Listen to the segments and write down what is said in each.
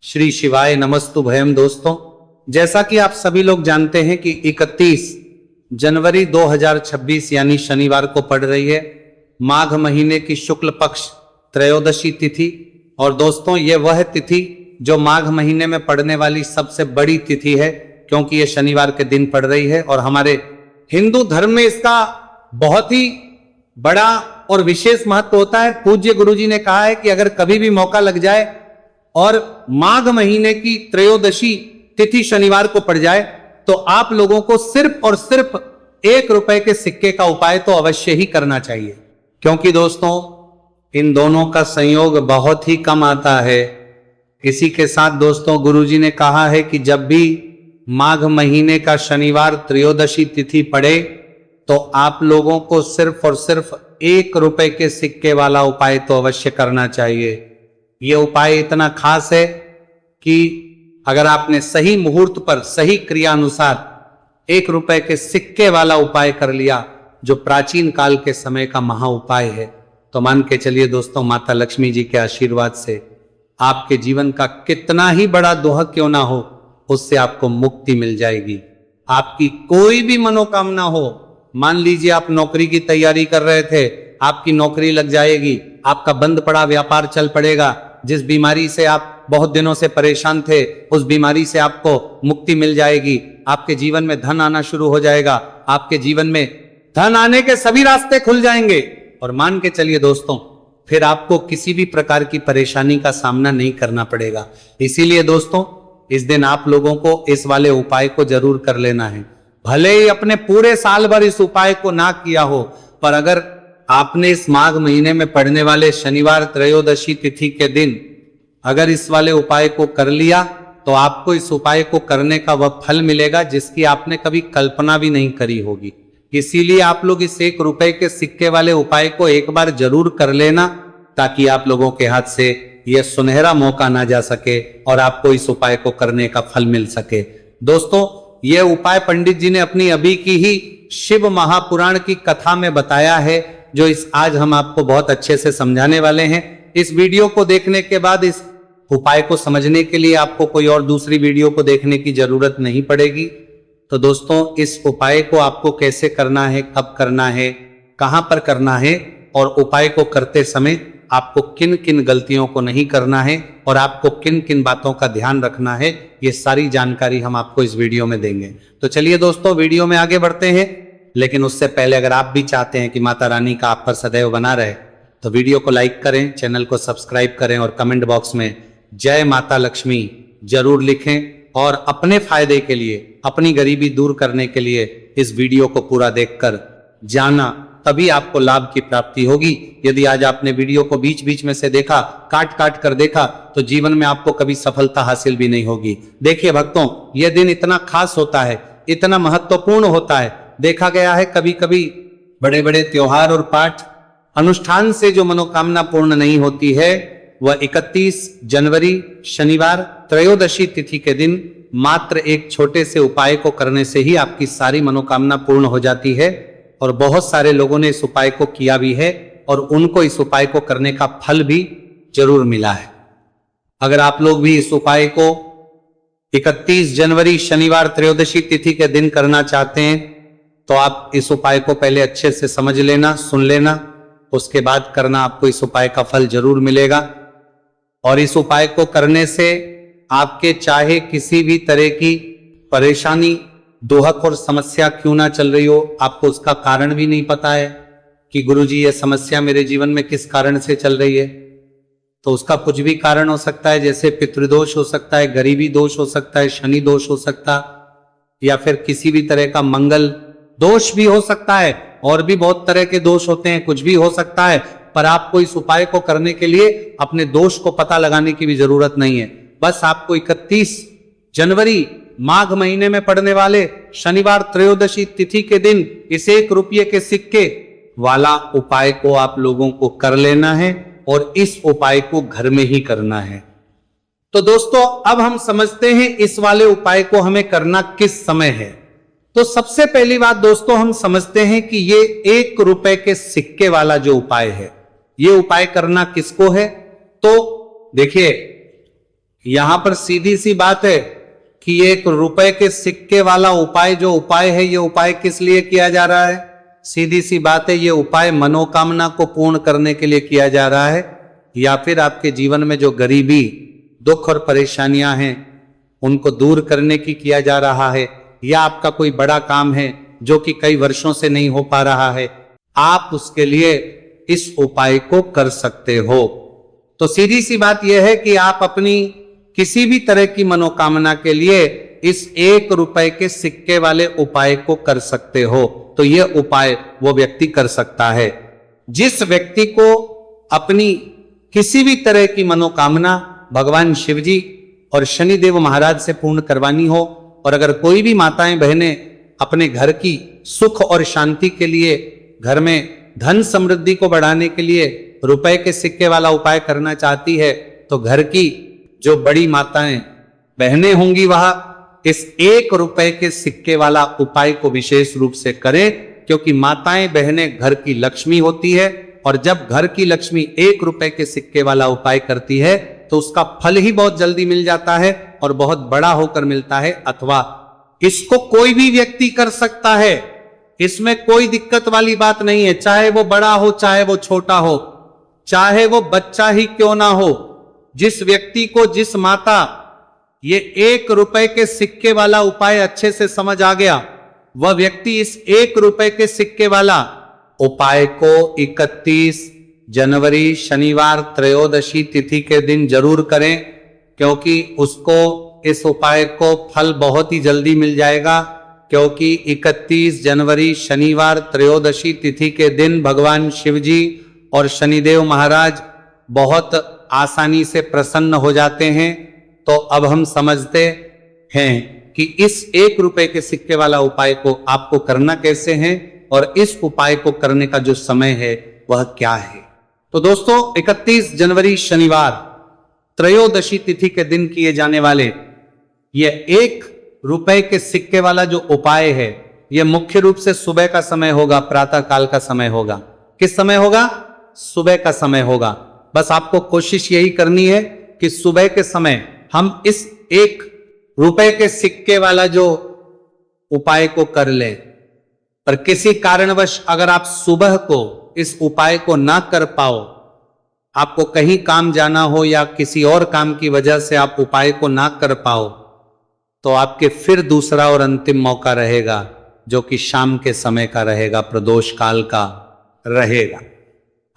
श्री शिवाय नमस्तुभयम। दोस्तों, जैसा कि आप सभी लोग जानते हैं कि 31 जनवरी 2026 यानी शनिवार को पड़ रही है माघ महीने की शुक्ल पक्ष त्रयोदशी तिथि। और दोस्तों, ये वह तिथि जो माघ महीने में पड़ने वाली सबसे बड़ी तिथि है, क्योंकि ये शनिवार के दिन पड़ रही है। और हमारे हिंदू धर्म में इसका बहुत ही बड़ा और विशेष महत्व होता है। पूज्य गुरुजी ने कहा है कि अगर कभी भी मौका लग जाए और माघ महीने की त्रयोदशी तिथि शनिवार को पड़ जाए तो आप लोगों को सिर्फ और सिर्फ 1 रुपए के सिक्के का उपाय तो अवश्य ही करना चाहिए, क्योंकि दोस्तों इन दोनों का संयोग बहुत ही कम आता है। इसी के साथ दोस्तों, गुरुजी ने कहा है कि जब भी माघ महीने का शनिवार त्रयोदशी तिथि पड़े तो आप लोगों को सिर्फ और सिर्फ 1 रुपए के सिक्के वाला उपाय तो अवश्य करना चाहिए। यह उपाय इतना खास है कि अगर आपने सही मुहूर्त पर सही क्रिया अनुसार 1 रुपए के सिक्के वाला उपाय कर लिया, जो प्राचीन काल के समय का महा उपाय है, तो मान के चलिए दोस्तों, माता लक्ष्मी जी के आशीर्वाद से आपके जीवन का कितना ही बड़ा दोह क्यों ना हो, उससे आपको मुक्ति मिल जाएगी। आपकी कोई भी मनोकामना हो, मान लीजिए आप नौकरी की तैयारी कर रहे थे, आपकी नौकरी लग जाएगी, आपका बंद पड़ा व्यापार चल पड़ेगा, जिस बीमारी से आप बहुत दिनों से परेशान थे उस बीमारी से आपको मुक्ति मिल जाएगी, आपके जीवन में धन आना शुरू हो जाएगा, आपके जीवन में धन आने के सभी रास्ते खुल जाएंगे। और मान के चलिए दोस्तों, फिर आपको किसी भी प्रकार की परेशानी का सामना नहीं करना पड़ेगा। इसीलिए दोस्तों, इस दिन आप लोगों को इस वाले उपाय को जरूर कर लेना है। भले ही अपने पूरे साल भर इस उपाय को ना किया हो, पर अगर आपने इस माघ महीने में पड़ने वाले शनिवार त्रयोदशी तिथि के दिन अगर इस वाले उपाय को कर लिया तो आपको इस उपाय को करने का वह फल मिलेगा जिसकी आपने कभी कल्पना भी नहीं करी होगी। इसीलिए आप लोग इस 1 रुपए के सिक्के वाले उपाय को एक बार जरूर कर लेना, ताकि आप लोगों के हाथ से यह सुनहरा मौका ना जा सके और आपको इस उपाय को करने का फल मिल सके। दोस्तों, यह उपाय पंडित जी ने अपनी अभी की ही शिव महापुराण की कथा में बताया है, जो इस आज हम आपको बहुत अच्छे से समझाने वाले हैं। इस वीडियो को देखने के बाद इस उपाय को समझने के लिए आपको कोई और दूसरी वीडियो को देखने की जरूरत नहीं पड़ेगी। तो दोस्तों, इस उपाय को आपको कैसे करना है, कब करना है, कहां पर करना है और उपाय को करते समय आपको किन किन गलतियों को नहीं करना है और आपको किन किन बातों का ध्यान रखना है, ये सारी जानकारी हम आपको इस वीडियो में देंगे। तो चलिए दोस्तों, वीडियो में आगे बढ़ते हैं। लेकिन उससे पहले अगर आप भी चाहते हैं कि माता रानी का आप पर सदैव बना रहे, तो वीडियो को लाइक करें, चैनल को सब्सक्राइब करें और कमेंट बॉक्स में जय माता लक्ष्मी जरूर लिखें। और अपने फायदे के लिए, अपनी गरीबी दूर करने के लिए इस वीडियो को पूरा देखकर जाना, तभी आपको लाभ की प्राप्ति होगी। यदि आज आपने वीडियो को बीच बीच में से देखा, काट काट कर देखा, तो जीवन में आपको कभी सफलता हासिल भी नहीं होगी। देखिए भक्तों, यह दिन इतना खास होता है, इतना महत्वपूर्ण होता है। देखा गया है कभी कभी बड़े बड़े त्योहार और पाठ अनुष्ठान से जो मनोकामना पूर्ण नहीं होती है, वह 31 जनवरी शनिवार त्रयोदशी तिथि के दिन मात्र एक छोटे से उपाय को करने से ही आपकी सारी मनोकामना पूर्ण हो जाती है। और बहुत सारे लोगों ने इस उपाय को किया भी है और उनको इस उपाय को करने का फल भी जरूर मिला है। अगर आप लोग भी इस उपाय को 31 जनवरी शनिवार त्रयोदशी तिथि के दिन करना चाहते हैं, तो आप इस उपाय को पहले अच्छे से समझ लेना, सुन लेना, उसके बाद करना, आपको इस उपाय का फल जरूर मिलेगा। और इस उपाय को करने से आपके चाहे किसी भी तरह की परेशानी, दुहक और समस्या क्यों ना चल रही हो, आपको उसका कारण भी नहीं पता है कि गुरुजी ये समस्या मेरे जीवन में किस कारण से चल रही है, तो उसका कुछ भी कारण हो सकता है। जैसे पितृदोष हो सकता है, गरीबी दोष हो सकता है, शनि दोष हो सकता, या फिर किसी भी तरह का मंगल दोष भी हो सकता है, और भी बहुत तरह के दोष होते हैं, कुछ भी हो सकता है। पर आपको इस उपाय को करने के लिए अपने दोष को पता लगाने की भी जरूरत नहीं है। बस आपको 31 जनवरी माघ महीने में पड़ने वाले शनिवार त्रयोदशी तिथि के दिन इस 1 रुपये के सिक्के वाला उपाय को आप लोगों को कर लेना है और इस उपाय को घर में ही करना है। तो दोस्तों, अब हम समझते हैं इस वाले उपाय को हमें करना किस समय है। तो सबसे पहली बात दोस्तों, हम समझते हैं कि ये 1 रुपए के सिक्के वाला जो उपाय है, ये उपाय करना किसको है। तो देखिए, यहां पर सीधी सी बात है कि ये 1 रुपए के सिक्के वाला उपाय जो उपाय है, ये उपाय किस लिए किया जा रहा है? सीधी सी बात है, ये उपाय मनोकामना को पूर्ण करने के लिए किया जा रहा है, या फिर आपके जीवन में जो गरीबी, दुख और परेशानियां हैं उनको दूर करने की किया जा रहा है, या आपका कोई बड़ा काम है जो कि कई वर्षों से नहीं हो पा रहा है, आप उसके लिए इस उपाय को कर सकते हो। तो सीधी सी बात यह है कि आप अपनी किसी भी तरह की मनोकामना के लिए इस 1 रुपए के सिक्के वाले उपाय को कर सकते हो। तो यह उपाय वो व्यक्ति कर सकता है जिस व्यक्ति को अपनी किसी भी तरह की मनोकामना भगवान शिव जी और शनिदेव महाराज से पूर्ण करवानी हो। और अगर कोई भी माताएं बहनें अपने घर की सुख और शांति के लिए, घर में धन समृद्धि को बढ़ाने के लिए रुपए के सिक्के वाला उपाय करना चाहती है, तो घर की जो बड़ी माताएं बहनें होंगी वह इस 1 रुपए के सिक्के वाला उपाय को विशेष रूप से करें, क्योंकि माताएं बहनें घर की लक्ष्मी होती है। और जब घर की लक्ष्मी 1 रुपए के सिक्के वाला उपाय करती है तो उसका फल ही बहुत जल्दी मिल जाता है और बहुत बड़ा होकर मिलता है। अथवा इसको कोई भी व्यक्ति कर सकता है, इसमें कोई दिक्कत वाली बात नहीं है, चाहे वो बड़ा हो चाहे वो छोटा हो, चाहे वो बच्चा ही क्यों ना हो। जिस व्यक्ति को, जिस माता ये 1 रुपए के सिक्के वाला उपाय अच्छे से समझ आ गया, वह व्यक्ति इस 1 रुपए के सिक्के वाला उपाय को 31 जनवरी शनिवार त्रयोदशी तिथि के दिन जरूर करें, क्योंकि उसको इस उपाय को फल बहुत ही जल्दी मिल जाएगा। क्योंकि 31 जनवरी शनिवार त्रयोदशी तिथि के दिन भगवान शिव जी और शनिदेव महाराज बहुत आसानी से प्रसन्न हो जाते हैं। तो अब हम समझते हैं कि इस 1 रुपए के सिक्के वाला उपाय को आपको करना कैसे है और इस उपाय को करने का जो समय है वह क्या है। तो दोस्तों, 31 जनवरी शनिवार त्रयोदशी तिथि के दिन किए जाने वाले यह 1 रुपए के सिक्के वाला जो उपाय है, यह मुख्य रूप से सुबह का समय होगा, प्रातः काल का समय होगा। किस समय होगा? सुबह का समय होगा। बस आपको कोशिश यही करनी है कि सुबह के समय हम इस 1 रुपए के सिक्के वाला जो उपाय को कर लें। पर किसी कारणवश अगर आप सुबह को इस उपाय को ना कर पाओ, आपको कहीं काम जाना हो या किसी और काम की वजह से आप उपाय को ना कर पाओ, तो आपके फिर दूसरा और अंतिम मौका रहेगा, जो कि शाम के समय का रहेगा, प्रदोष काल का रहेगा।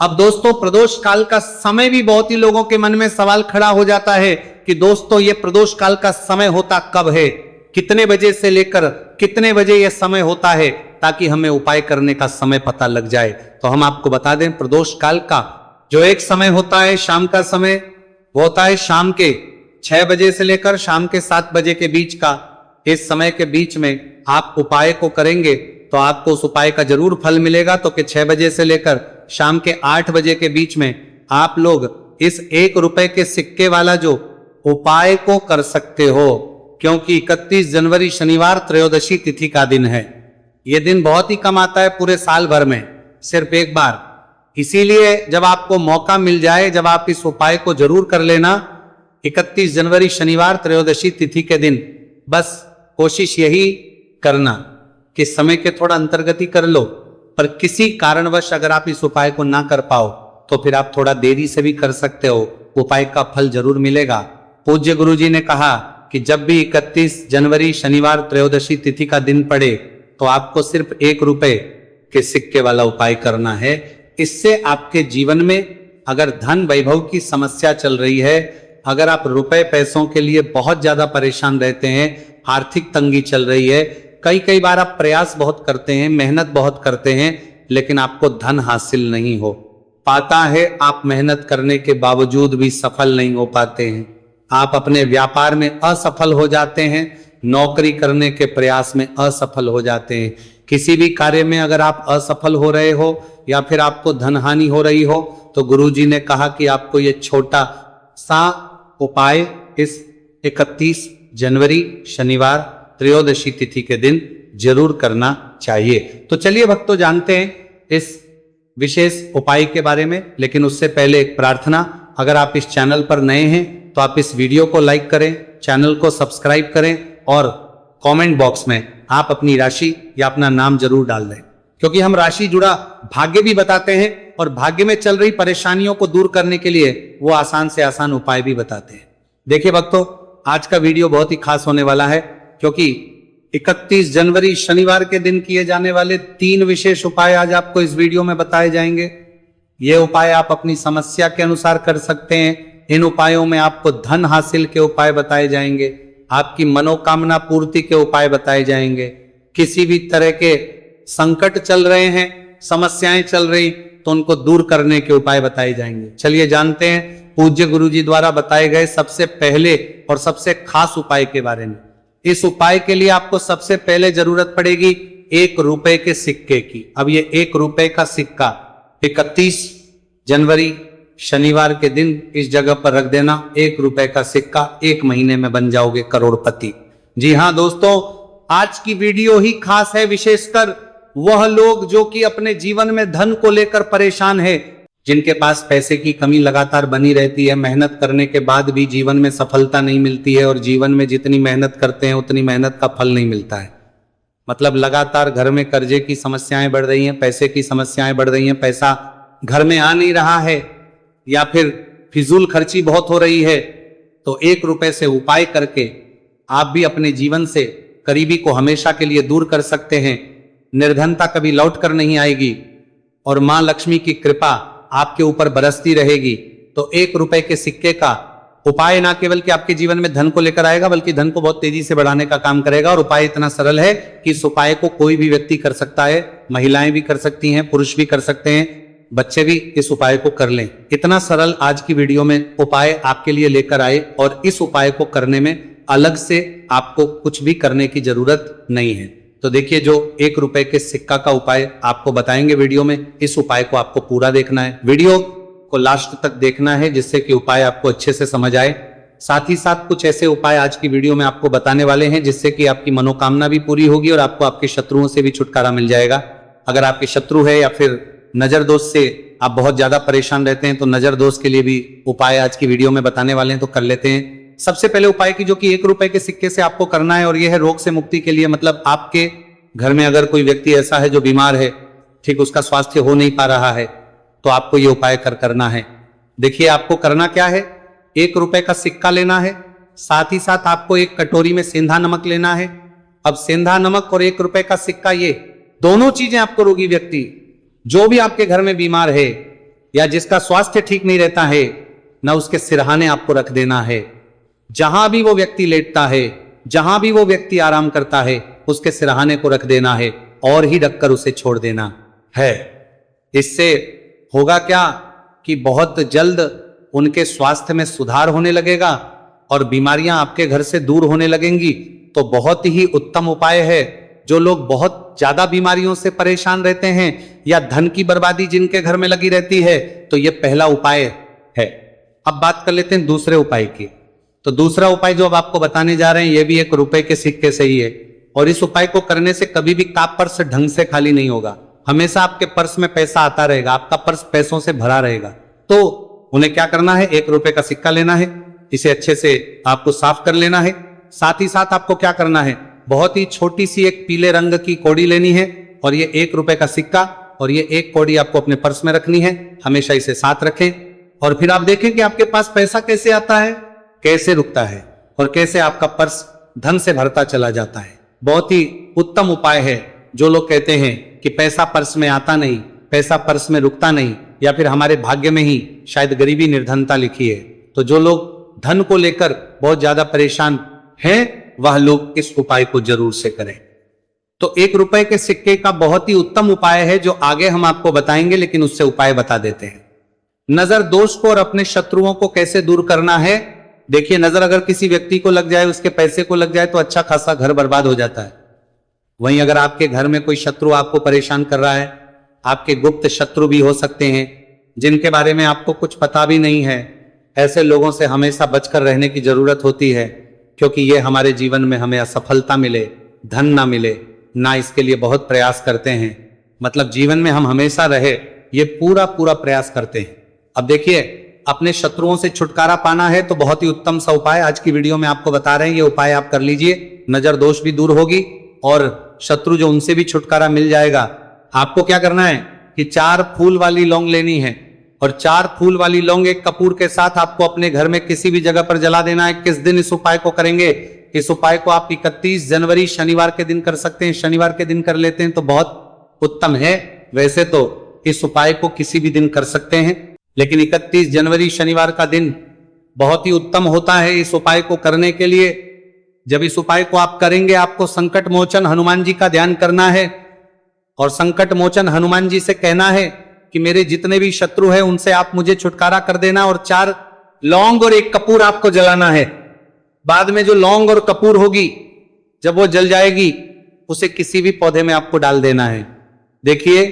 अब दोस्तों, प्रदोष काल का समय भी बहुत ही लोगों के मन में सवाल खड़ा हो जाता है कि दोस्तों ये प्रदोष काल का समय होता कब है, कितने बजे से लेकर कितने बजे यह समय होता है, ताकि हमें उपाय करने का समय पता लग जाए। तो हम आपको बता दें, प्रदोष काल का जो एक समय होता है, शाम का समय, वो होता है शाम के 6 बजे से लेकर शाम के 7 बजे के बीच का। इस समय के बीच में आप उपाय को करेंगे तो आपको उस उपाय का जरूर फल मिलेगा। तो कि 6 बजे से लेकर शाम के 8 बजे के बीच में आप लोग इस 1 रुपए के सिक्के वाला जो उपाय को कर सकते हो, क्योंकि 31 जनवरी शनिवार त्रयोदशी तिथि का दिन है। यह दिन बहुत ही कम आता है पूरे साल भर में, सिर्फ एक बार। इसीलिए जब आपको मौका मिल जाए, जब आप इस उपाय को जरूर कर लेना 31 जनवरी शनिवार त्रयोदशी तिथि के दिन। बस कोशिश यही करना कि समय के थोड़ा अंतर्गति कर लो, पर किसी कारणवश अगर आप इस उपाय को ना कर पाओ तो फिर आप थोड़ा देरी से भी कर सकते हो, उपाय का फल जरूर मिलेगा। पूज्य गुरु जी ने कहा कि जब भी 31 जनवरी शनिवार त्रयोदशी तिथि का दिन पड़े तो आपको सिर्फ 1 रुपए के सिक्के वाला उपाय करना है। इससे आपके जीवन में अगर धन वैभव की समस्या चल रही है, अगर आप रुपए पैसों के लिए बहुत ज्यादा परेशान रहते हैं, आर्थिक तंगी चल रही है, कई बार आप प्रयास बहुत करते हैं, मेहनत बहुत करते हैं, लेकिन आपको धन हासिल नहीं हो पाता है, आप मेहनत करने के बावजूद भी सफल नहीं हो पाते हैं, आप अपने व्यापार में असफल हो जाते हैं, नौकरी करने के प्रयास में असफल हो जाते हैं, किसी भी कार्य में अगर आप असफल हो रहे हो या फिर आपको धन हानि हो रही हो, तो गुरुजी ने कहा कि आपको ये छोटा सा उपाय इस 31 जनवरी शनिवार त्रयोदशी तिथि के दिन जरूर करना चाहिए। तो चलिए भक्तों, जानते हैं इस विशेष उपाय के बारे में, लेकिन उससे पहले एक प्रार्थना। अगर आप इस चैनल पर नए हैं तो आप इस वीडियो को लाइक करें, चैनल को सब्सक्राइब करें और कमेंट बॉक्स में आप अपनी राशि या अपना नाम जरूर डाल दें, क्योंकि हम राशि जुड़ा भाग्य भी बताते हैं और भाग्य में चल रही परेशानियों को दूर करने के लिए वो आसान से आसान उपाय भी बताते हैं। देखिए भक्तों, आज का वीडियो बहुत ही खास होने वाला है, क्योंकि 31 जनवरी शनिवार के दिन किए जाने वाले 3 विशेष उपाय आज आपको इस वीडियो में बताए जाएंगे। ये उपाय आप अपनी समस्या के अनुसार कर सकते हैं। इन उपायों में आपको धन हासिल के उपाय बताए जाएंगे, आपकी मनोकामना पूर्ति के उपाय बताए जाएंगे। किसी भी तरह के संकट चल रहे हैं, समस्याएं चल रही, तो उनको दूर करने के उपाय बताए जाएंगे। चलिए जानते हैं पूज्य गुरु जी द्वारा बताए गए सबसे पहले और सबसे खास उपाय के बारे में। इस उपाय के लिए आपको सबसे पहले जरूरत पड़ेगी 1 रुपए के सिक्के की। अब ये 1 रुपए का सिक्का 31 जनवरी शनिवार के दिन इस जगह पर रख देना। 1 रुपए का सिक्का, 1 महीने में बन जाओगे करोड़पति। जी हाँ दोस्तों, आज की वीडियो ही खास है, विशेषकर वह लोग जो कि अपने जीवन में धन को लेकर परेशान है, जिनके पास पैसे की कमी लगातार बनी रहती है, मेहनत करने के बाद भी जीवन में सफलता नहीं मिलती है और जीवन में जितनी मेहनत करते हैं उतनी मेहनत का फल नहीं मिलता है। मतलब लगातार घर में कर्जे की समस्याएं बढ़ रही हैं, पैसे की समस्याएं बढ़ रही हैं, पैसा घर में आ नहीं रहा है या फिर फिजूल खर्ची बहुत हो रही है, तो 1 रुपए से उपाय करके आप भी अपने जीवन से गरीबी को हमेशा के लिए दूर कर सकते हैं। निर्धनता कभी लौट कर नहीं आएगी और मां लक्ष्मी की कृपा आपके ऊपर बरसती रहेगी। तो 1 रुपए के सिक्के का उपाय ना केवल कि आपके जीवन में धन को लेकर आएगा, बल्कि धन को बहुत तेजी से बढ़ाने का काम करेगा। और उपाय इतना सरल है कि इस उपाय को कोई भी व्यक्ति कर सकता है, महिलाएं भी कर सकती हैं, पुरुष भी कर सकते हैं, बच्चे भी इस उपाय को कर लें। इतना सरल आज की वीडियो में उपाय आपके लिए लेकर आए और इस उपाय को करने में अलग से आपको कुछ भी करने की जरूरत नहीं है। तो देखिए, जो 1 रुपए के सिक्का का उपाय आपको बताएंगे वीडियो में, इस उपाय को आपको पूरा देखना है, वीडियो को लास्ट तक देखना है, जिससे कि उपाय आपको अच्छे से समझ आए। साथ ही साथ कुछ ऐसे उपाय आज की वीडियो में आपको बताने वाले हैं जिससे कि आपकी मनोकामना भी पूरी होगी और आपको आपके शत्रुओं से भी छुटकारा मिल जाएगा। अगर आपके शत्रु है या फिर नजर दोष से आप बहुत ज्यादा परेशान रहते हैं, तो नजर दोष के लिए भी उपाय आज की वीडियो में बताने वाले हैं, तो कर लेते हैं। सबसे पहले उपाय की जो कि 1 रुपए के सिक्के से आपको करना है, और यह है रोग से मुक्ति के लिए। मतलब आपके घर में अगर कोई व्यक्ति ऐसा है जो बीमार है, ठीक, उसका स्वास्थ्य हो नहीं पा रहा है, तो आपको ये उपाय करना है। देखिए, आपको करना क्या है, 1 रुपए का सिक्का लेना है, साथ ही साथ आपको एक कटोरी में सेंधा नमक लेना है। अब सेंधा नमक और 1 रुपए का सिक्का, ये दोनों चीजें आपको रोगी व्यक्ति, जो भी आपके घर में बीमार है या जिसका स्वास्थ्य ठीक नहीं रहता है, ना उसके सिरहाने आपको रख देना है। जहां भी वो व्यक्ति लेटता है, जहां भी वो व्यक्ति आराम करता है, उसके सिरहाने को रख देना है और ही रखकर उसे छोड़ देना है। इससे होगा क्या कि बहुत जल्द उनके स्वास्थ्य में सुधार होने लगेगा और बीमारियां आपके घर से दूर होने लगेंगी। तो बहुत ही उत्तम उपाय है। जो लोग बहुत ज्यादा बीमारियों से परेशान रहते हैं या धन की बर्बादी जिनके घर में लगी रहती है, तो यह पहला उपाय है। अब बात कर लेते हैं दूसरे उपाय की। तो दूसरा उपाय जो अब आपको बताने जा रहे हैं, यह भी 1 रुपए के सिक्के से ही है, और इस उपाय को करने से कभी भी आपका पर्स ढंग से खाली नहीं होगा। हमेशा आपके पर्स में पैसा आता रहेगा, आपका पर्स पैसों से भरा रहेगा। तो उन्हें क्या करना है, 1 रुपए का सिक्का लेना है, इसे अच्छे से आपको साफ कर लेना है। साथ ही साथ आपको क्या करना है, बहुत ही छोटी सी एक पीले रंग की कौड़ी लेनी है, और ये 1 रुपए का सिक्का और ये 1 कौड़ी आपको अपने पर्स में रखनी है। हमेशा इसे साथ रखें और फिर आप देखें कि आपके पास पैसा कैसे आता है, कैसे रुकता है और कैसे आपका पर्स धन से भरता चला जाता है। बहुत ही उत्तम उपाय है। जो लोग कहते हैं कि पैसा पर्स में आता नहीं, पैसा पर्स में रुकता नहीं, या फिर हमारे भाग्य में ही शायद गरीबी निर्धनता लिखी है, तो जो लोग धन को लेकर बहुत ज्यादा परेशान हैं, वह लोग इस उपाय को जरूर से करें। तो 1 रुपए के सिक्के का बहुत ही उत्तम उपाय है जो आगे हम आपको बताएंगे, लेकिन उससे उपाय बता देते हैं। नजर दोष को और अपने शत्रुओं को कैसे दूर करना है। देखिए, नजर अगर किसी व्यक्ति को लग जाए, उसके पैसे को लग जाए, तो अच्छा खासा घर बर्बाद हो जाता है। वहीं अगर आपके घर में कोई शत्रु आपको परेशान कर रहा है, आपके गुप्त शत्रु भी हो सकते हैं जिनके बारे में आपको कुछ पता भी नहीं है, ऐसे लोगों से हमेशा बचकर रहने की जरूरत होती है, क्योंकि ये हमारे जीवन में हमें असफलता मिले, धन ना मिले, ना इसके लिए बहुत प्रयास करते हैं। मतलब जीवन में हम हमेशा रहे, ये पूरा प्रयास करते हैं। अब देखिए, अपने शत्रुओं से छुटकारा पाना है तो बहुत ही उत्तम सा उपाय आज की वीडियो में आपको बता रहे हैं। ये उपाय आप कर लीजिए, नजर दोष भी दूर होगी और शत्रु जो उनसे भी छुटकारा मिल जाएगा। आपको क्या करना है कि 4 फूल वाली लौंग लेनी है और 4 फूल वाली लौंग एक कपूर के साथ आपको अपने घर में किसी भी जगह पर जला देना है। किस दिन इस उपाय को करेंगे? इस उपाय को आप 31 जनवरी शनिवार के दिन कर सकते हैं। शनिवार के दिन कर लेते हैं तो बहुत उत्तम है। वैसे तो इस उपाय को किसी भी दिन कर सकते हैं, लेकिन 31 जनवरी शनिवार का दिन बहुत ही उत्तम होता है इस उपाय को करने के लिए। जब इस उपाय को आप करेंगे, आपको संकट मोचन हनुमान जी का ध्यान करना है और संकट मोचन हनुमान जी से कहना है कि मेरे जितने भी शत्रु हैं उनसे आप मुझे छुटकारा कर देना, और 4 लौंग और 1 कपूर आपको जलाना है। बाद में जो लौंग और कपूर होगी, जब वो जल जाएगी, उसे किसी भी पौधे में आपको डाल देना है। देखिए,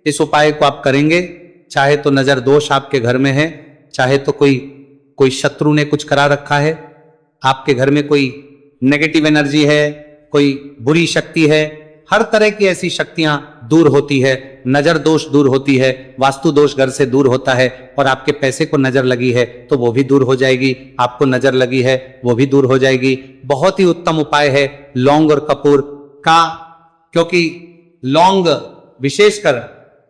इस उपाय को आप करेंगे, चाहे तो नजर दोष आपके घर में है, चाहे तो कोई शत्रु ने कुछ करा रखा है, आपके घर में कोई नेगेटिव एनर्जी है, कोई बुरी शक्ति है, हर तरह की ऐसी शक्तियां दूर होती है। नजर दोष दूर होती है, वास्तु दोष घर से दूर होता है, और आपके पैसे को नजर लगी है तो वो भी दूर हो जाएगी, आपको नजर लगी है वो भी दूर हो जाएगी। बहुत ही उत्तम उपाय है लौंग और कपूर का, क्योंकि लौंग विशेषकर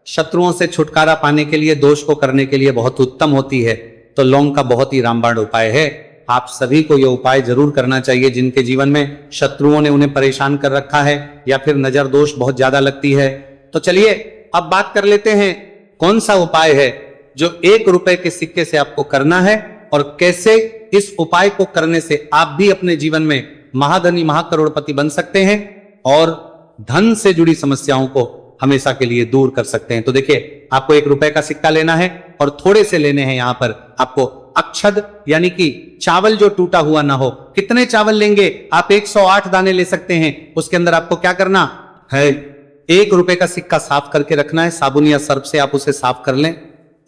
शत्रुओं से छुटकारा पाने के लिए, दोष को करने के लिए बहुत उत्तम होती है। तो लौंग का बहुत ही रामबाण उपाय है। आप सभी को यह उपाय जरूर करना चाहिए जिनके जीवन में शत्रुओं ने उन्हें परेशान कर रखा है या फिर नजर दोष बहुत ज्यादा लगती है। तो चलिए अब बात कर लेते हैं कौन सा उपाय है जो 1 रुपए के सिक्के से आपको करना है, और कैसे इस उपाय को करने से आप भी अपने जीवन में महाधनी महाकरोड़पति बन सकते हैं और धन से जुड़ी समस्याओं को हमेशा के लिए दूर कर सकते हैं। तो देखिए, आपको 1 रुपए का सिक्का लेना है और थोड़े से लेने हैं। यहां पर आपको अक्षद यानी कि चावल जो टूटा हुआ ना हो। कितने चावल लेंगे? आप 108 दाने ले सकते हैं। उसके अंदर आपको क्या करना है, 1 रुपए का सिक्का साफ करके रखना है। साबुन या सर्फ से आप उसे साफ कर लें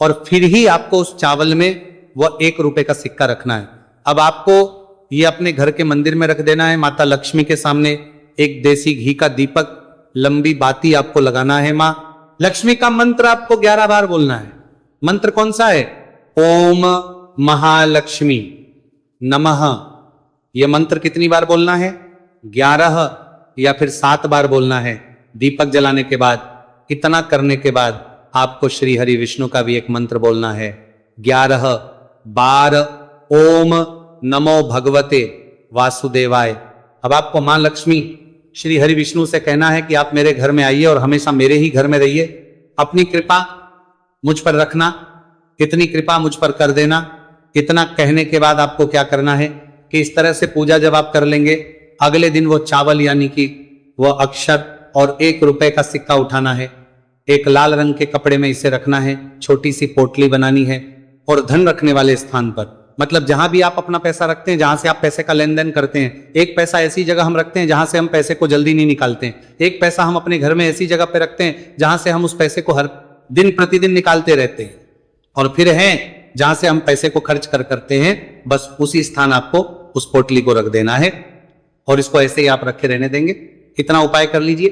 और फिर ही आपको उस चावल में वह 1 रुपए का सिक्का रखना है। अब आपको ये अपने घर के मंदिर में रख देना है। माता लक्ष्मी के सामने एक देसी घी का दीपक, लंबी बाती आपको लगाना है। मां लक्ष्मी का मंत्र आपको 11 बार बोलना है। मंत्र कौन सा है? ओम महालक्ष्मी नमः। यह मंत्र कितनी बार बोलना है? 11 या फिर 7 बार बोलना है। दीपक जलाने के बाद, इतना करने के बाद आपको श्री हरि विष्णु का भी एक मंत्र बोलना है। 11 बार ओम नमो भगवते वासुदेवाय। अब आपको मां लक्ष्मी श्री हरि विष्णु से कहना है कि आप मेरे घर में आइए और हमेशा मेरे ही घर में रहिए। अपनी कृपा मुझ पर रखना, इतनी कृपा मुझ पर कर देना। इतना कहने के बाद आपको क्या करना है कि इस तरह से पूजा जब आप कर लेंगे, अगले दिन वो चावल यानी कि वो अक्षर और 1 रुपए का सिक्का उठाना है। एक लाल रंग के कपड़े में इसे रखना है। छोटी सी पोटली बनानी है और धन रखने वाले स्थान पर, मतलब जहां भी आप अपना पैसा रखते हैं, जहां से आप पैसे का लेन देन करते हैं, एक पैसा ऐसी जगह हम रखते हैं जहां से हम पैसे को जल्दी नहीं निकालते हैं। एक पैसा हम अपने घर में ऐसी जगह पे रखते हैं जहां से हम उस पैसे को हर दिन प्रतिदिन निकालते रहते हैं। और फिर है जहां से हम पैसे को खर्च करते हैं, बस उसी स्थान आपको उस पोटली को रख देना है और इसको ऐसे ही आप रखे रहने देंगे। इतना उपाय कर लीजिए,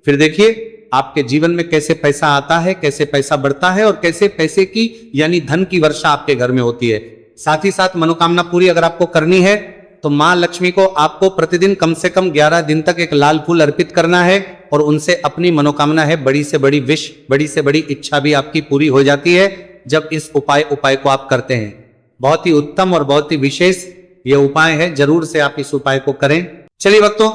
फिर देखिए आपके जीवन में कैसे पैसा आता है, कैसे पैसा बढ़ता है और कैसे पैसे की यानी धन की वर्षा आपके घर में होती है। साथ ही साथ मनोकामना पूरी अगर आपको करनी है तो मां लक्ष्मी को आपको प्रतिदिन कम से कम 11 दिन तक एक लाल फूल अर्पित करना है और उनसे अपनी मनोकामना है, बड़ी से बड़ी विश, बड़ी से बड़ी इच्छा भी आपकी पूरी हो जाती है जब इस उपाय को आप करते हैं। बहुत ही उत्तम और बहुत ही विशेष यह उपाय है, जरूर से आप इस उपाय को करें। चलिए भक्तों,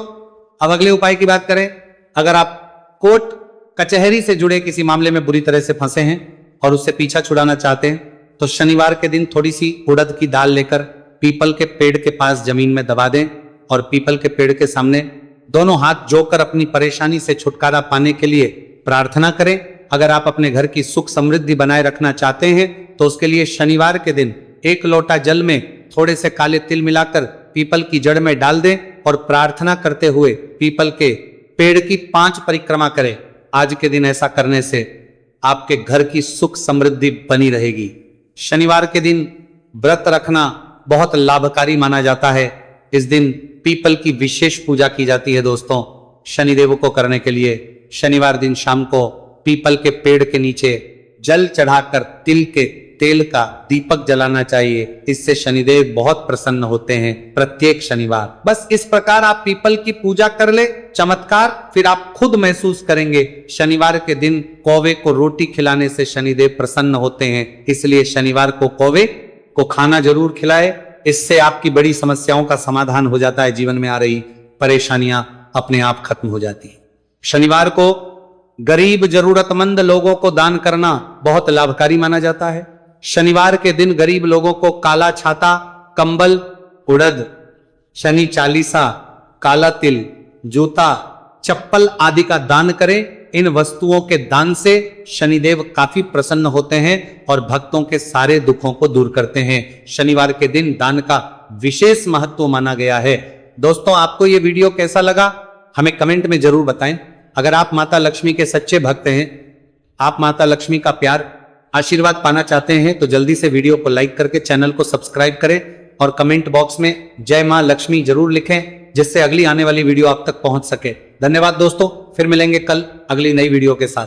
अब अगले उपाय की बात करें। अगर आप कोर्ट कचहरी से जुड़े किसी मामले में बुरी तरह से फंसे हैं और उससे पीछा छुड़ाना चाहते हैं तो शनिवार के दिन थोड़ी सी उड़द की दाल लेकर पीपल के पेड़ के पास जमीन में दबा दें और पीपल के पेड़ के सामने दोनों हाथ जोड़कर अपनी परेशानी से छुटकारा पाने के लिए प्रार्थना करें। अगर आप अपने घर की सुख समृद्धि बनाए रखना चाहते हैं तो उसके लिए शनिवार के दिन 1 लोटा जल में थोड़े से काले तिल मिलाकर पीपल की जड़ में डाल दें और प्रार्थना करते हुए पीपल के पेड़ की 5 परिक्रमा करें। आज के दिन ऐसा करने से आपके घर की सुख समृद्धि बनी रहेगी। शनिवार के दिन व्रत रखना बहुत लाभकारी माना जाता है। इस दिन पीपल की विशेष पूजा की जाती है। दोस्तों, शनिदेव को करने के लिए शनिवार दिन शाम को पीपल के पेड़ के नीचे जल चढ़ाकर तिल के तेल का दीपक जलाना चाहिए। इससे शनिदेव बहुत प्रसन्न होते हैं प्रत्येक शनिवार। बस इस प्रकार आप पीपल की पूजा कर ले, चमत्कार फिर आप खुद महसूस करेंगे। शनिवार के दिन कौवे को रोटी खिलाने से शनिदेव प्रसन्न होते हैं, इसलिए शनिवार को कौवे को खाना जरूर खिलाए। इससे आपकी बड़ी समस्याओं का समाधान हो जाता है, जीवन में आ रही परेशानियां अपने आप खत्म हो जाती है। शनिवार को गरीब जरूरतमंद लोगों को दान करना बहुत लाभकारी माना जाता है। शनिवार के दिन गरीब लोगों को काला छाता, कंबल, उड़द, शनि चालीसा, काला तिल, जूता, चप्पल आदि का दान करें। इन वस्तुओं के दान से शनिदेव काफी प्रसन्न होते हैं और भक्तों के सारे दुखों को दूर करते हैं। शनिवार के दिन दान का विशेष महत्व माना गया है। दोस्तों, आपको यह वीडियो कैसा लगा हमें कमेंट में जरूर बताएं। अगर आप माता लक्ष्मी के सच्चे भक्त हैं, आप माता लक्ष्मी का प्यार आशीर्वाद पाना चाहते हैं, तो जल्दी से वीडियो को लाइक करके चैनल को सब्सक्राइब करें और कमेंट बॉक्स में जय मां लक्ष्मी जरूर लिखें, जिससे अगली आने वाली वीडियो आप तक पहुंच सके। धन्यवाद दोस्तों, फिर मिलेंगे कल अगली नई वीडियो के साथ।